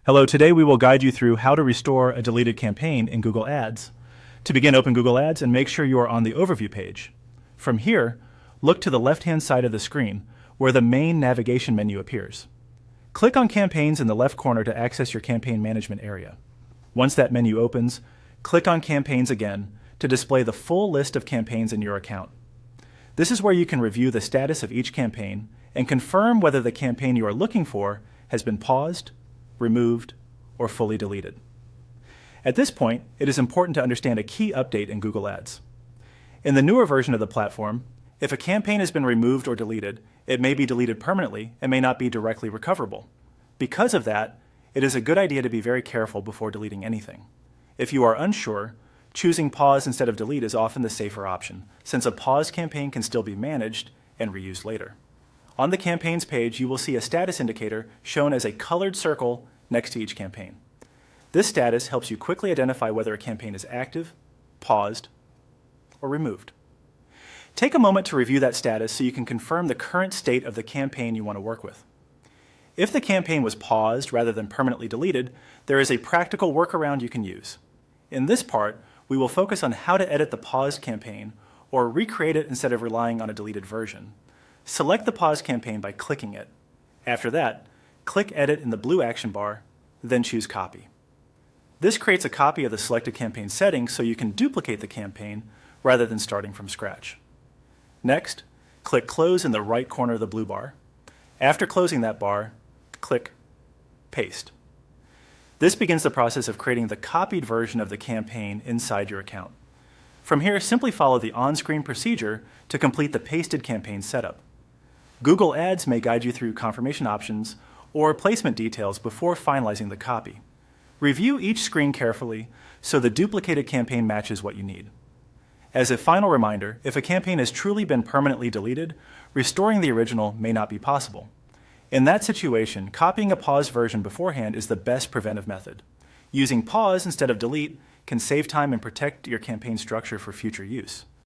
Hello, today we will guide you through how to restore a deleted campaign in Google Ads. To begin, open Google Ads and make sure you are on the overview page. From here, look to the left-hand side of the screen where the main navigation menu appears. Click on Campaigns in the left corner to access your campaign management area. Once that menu opens, click on Campaigns again to display the full list of campaigns in your account. This is where you can review the status of each campaign and confirm whether the campaign you are looking for has been paused, removed, or fully deleted. At this point, it is important to understand a key update in Google Ads. In the newer version of the platform, if a campaign has been removed or deleted, it may be deleted permanently and may not be directly recoverable. Because of that, it is a good idea to be very careful before deleting anything. If you are unsure, choosing pause instead of delete is often the safer option, since a paused campaign can still be managed and reused later. On the campaigns page, you will see a status indicator shown as a colored circle next to each campaign. This status helps you quickly identify whether a campaign is active, paused, or removed. Take a moment to review that status so you can confirm the current state of the campaign you want to work with. If the campaign was paused rather than permanently deleted, there is a practical workaround you can use. In this part, we will focus on how to edit the paused campaign or recreate it instead of relying on a deleted version. Select the paused campaign by clicking it. After that, click Edit in the blue action bar, then choose Copy. This creates a copy of the selected campaign settings so you can duplicate the campaign rather than starting from scratch. Next, click Close in the right corner of the blue bar. After closing that bar, click Paste. This begins the process of creating the copied version of the campaign inside your account. From here, simply follow the on-screen procedure to complete the pasted campaign setup. Google Ads may guide you through confirmation options or placement details before finalizing the copy. Review each screen carefully so the duplicated campaign matches what you need. As a final reminder, if a campaign has truly been permanently deleted, restoring the original may not be possible. In that situation, copying a paused version beforehand is the best preventive method. Using pause instead of delete can save time and protect your campaign structure for future use.